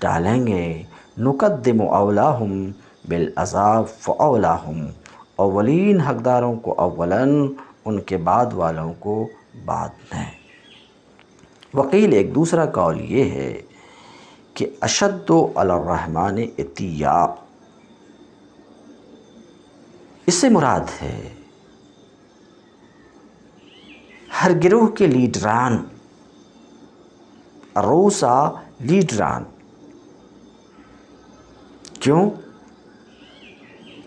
ڈالیں گے، نقدم اولاہم بالعذاب فاولاہم، اولین حقداروں کو اولاً، ان کے بعد والوں کو بعد میں۔ وقیل، ایک دوسرا قول یہ ہے کہ اشد علی الرحمن عتیا، اس سے مراد ہے ہر گروہ کے لیڈران، روسا لیڈران۔ کیوں؟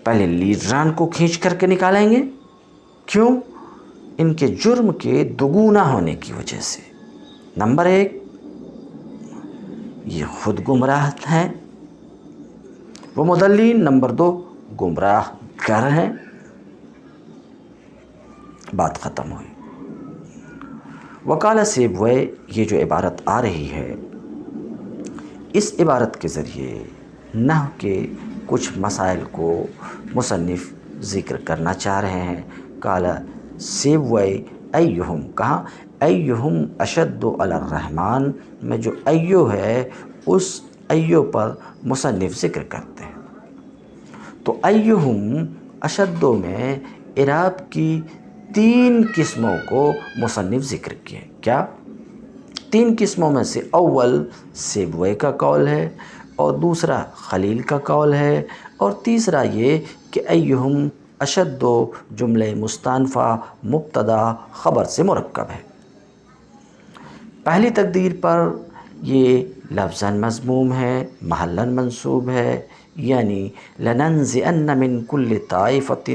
پہلے لیڈران کو کھینچ کر کے نکالیں گے، کیوں؟ ان کے جرم کے دگنا ہونے کی وجہ سے۔ نمبر ایک، یہ خود گمراہ ہیں، وہ مضلین۔ نمبر دو، گمراہ گر ہیں۔ بات ختم ہوئی۔ وقال سیبویہ، یہ جو عبارت آ رہی ہے، اس عبارت کے ذریعے نحو کے کچھ مسائل کو مصنف ذکر کرنا چاہ رہے ہیں۔ قال سیبویہ ایہم، کہاں؟ ایہم اشد علی الرحمن میں جو ایو ہے، اس ایو پر مصنف ذکر کرتے ہیں۔ تو ایہم اشدو میں اعراب کی 3 قسموں کو مصنف ذکر کیے۔ کیا؟ 3 قسموں میں سے اول سیبویہ کا قول ہے، اور دوسرا خلیل کا قول ہے، اور تیسرا یہ کہ ایہم اشد جملہ مستانفہ مبتدا خبر سے مرکب ہے۔ پہلی تقدیر پر یہ لفظاً مضموم ہے، محلاً منصوب ہے، یعنی لننزعن من کل طائفۃ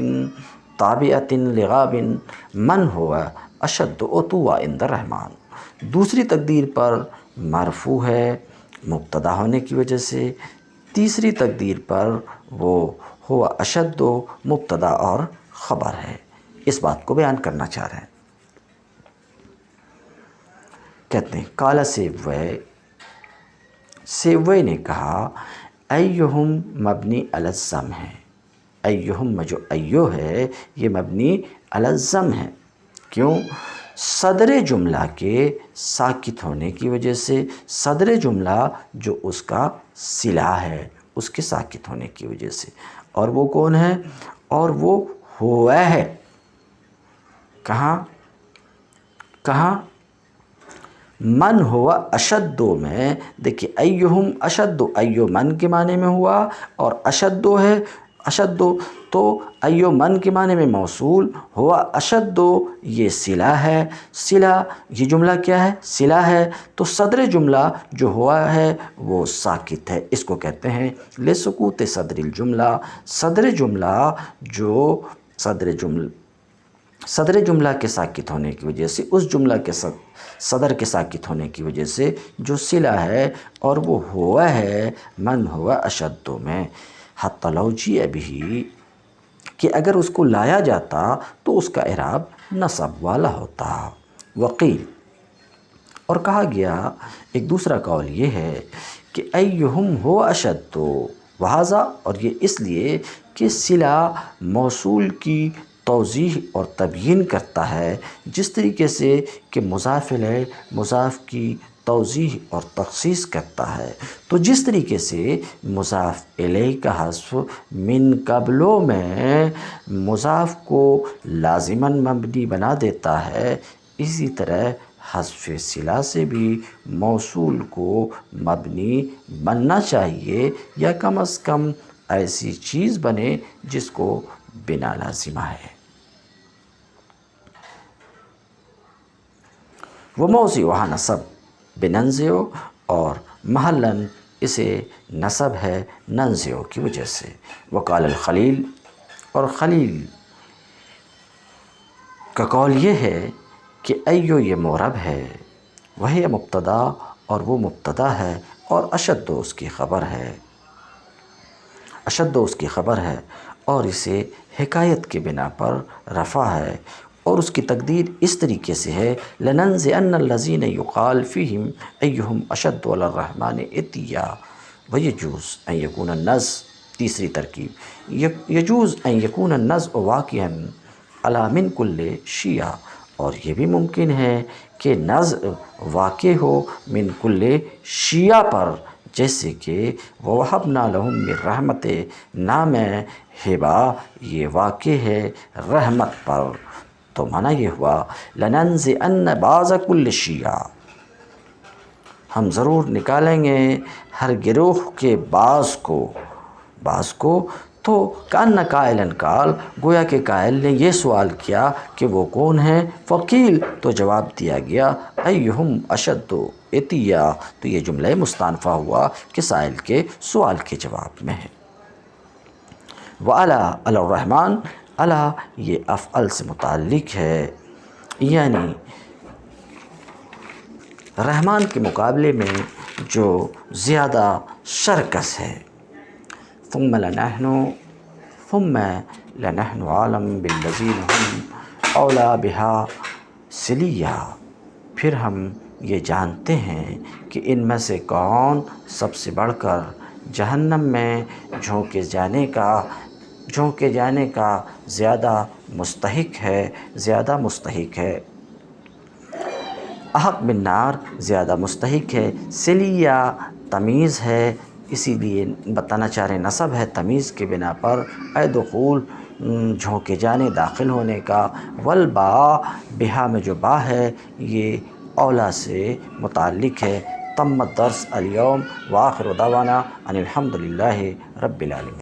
تابعۃ لغاب من هو اشد عتوا عند الرحمن۔ دوسری تقدیر پر مرفوع ہے مبتدا ہونے کی وجہ سے، تیسری تقدیر پر وہ ہوا اشد مبتدا اور خبر ہے۔ اس بات کو بیان کرنا چاہ رہے ہیں۔ کہتے ہیں قال سیبویہ، سیبویہ نے کہا ایہم مبنی علی الضم ہے، ایہم میں جو ایو ہے یہ مبنی علی الضم ہے۔ کیوں؟ صدر جملہ کے ساکت ہونے کی وجہ سے، صدر جملہ جو اس کا صلہ ہے اس کے ساکت ہونے کی وجہ سے، اور وہ کون ہے؟ اور وہ ہوا ہے۔ کہاں؟ من ہوا اشدو میں، دیکھیے ایہم اشدو، ایو من کے معنی میں ہوا، اور اشدو ہے اشد تو ایو من کے معنی میں موصول، ہوا اشد یہ صلہ ہے، صلہ یہ جملہ کیا ہے؟ صلہ ہے، تو صدر جملہ جو ہوا ہے وہ ساکت ہے، اس کو کہتے ہیں لسکوت صدر الجملہ۔ صدر جملہ جو صدر جملہ کے ساکت ہونے کی وجہ سے، اس جملہ کے صدر کے ساکت ہونے کی وجہ سے جو صلہ ہے اور وہ ہوا ہے من ہوا اشد میں، حتی لو جیء بہ، کہ اگر اس کو لایا جاتا تو اس کا اعراب نصب والا ہوتا۔ وقیل، اور کہا گیا ایک دوسرا قول یہ ہے کہ ایہم ہو اشد، وہذا، اور یہ اس لیے کہ صلہ موصول کی توضیح اور تبیین کرتا ہے، جس طریقے سے کہ مضاف الیہ مضاف کی توضیح اور تخصیص کرتا ہے، تو جس طریقے سے مضاف الیہ کا حذف من قبلوں میں مضاف کو لازماً مبنی بنا دیتا ہے، اسی طرح حذف صلہ سے بھی موصول کو مبنی بننا چاہیے، یا کم از کم ایسی چیز بنے جس کو بنا لازمہ ہے۔ وہ موضوعہ نصب بننزع، اور محلاً اسے نصب ہے ننزع کی وجہ سے۔ وقال الخلیل، اور خلیل کا قول یہ ہے کہ ایو یہ معرب ہے، وہی مبتدا، اور وہ مبتدا ہے، اور اشد اس کی خبر ہے، اشد اس کی خبر ہے، اور اسے حکایت کے بنا پر رفع ہے، اور اس کی تقدیر اس طریقے سے ہے لننزعن الذین یقال فیہم ایہم اشد علی الرحمن عتیا، ویجوز ان یکون النزع، تیسری ترکیب، یجوز ان یکون النزع واقعا علی من کل شیعہ، اور یہ بھی ممکن ہے کہ نزع واقع ہو من کل شیعہ پر، جیسے کہ وَوَهَبْنَا لَهُم مِّن رَحْمَتِنَا میں ہبہ یہ واقع ہے رحمت پر، تو معنی یہ ہوا لَنَنزِعَنَّ بَعْضَ كُلِّ شِیعہ، ہم ضرور نکالیں گے ہر گروہ کے بعض کو، تو کأن قائلاً قال، گویا کہ قائل نے یہ سوال کیا کہ وہ کون ہیں؟ فقیل، تو جواب دیا گیا ایہم اشد عتیا، تو یہ جملہ مستأنفہ ہوا کہ سائل کے سوال کے جواب میں ہے۔ وعلی علی الرحمن، علی یہ افعل سے متعلق ہے، یعنی رحمان کے مقابلے میں جو زیادہ شرکس ہے۔ ثم لنحن عالم بالذین هم اولی بہا صلیہ، پھر ہم یہ جانتے ہیں کہ ان میں سے کون سب سے بڑھ کر جہنم میں جھونکے جانے کا زیادہ مستحق ہے، احق بالنار زیادہ مستحق ہے، صلیہ تمیز ہے، اسی لیے بتانا چاہ رہے نصب ہے تمیز کے بنا پر، اے دخول جھونکے جانے داخل ہونے کا، والبا بہا میں جو با ہے یہ اولا سے متعلق ہے۔ تم الدرس اليوم، وآخر دعوانا ان الحمد للہ رب العالمین۔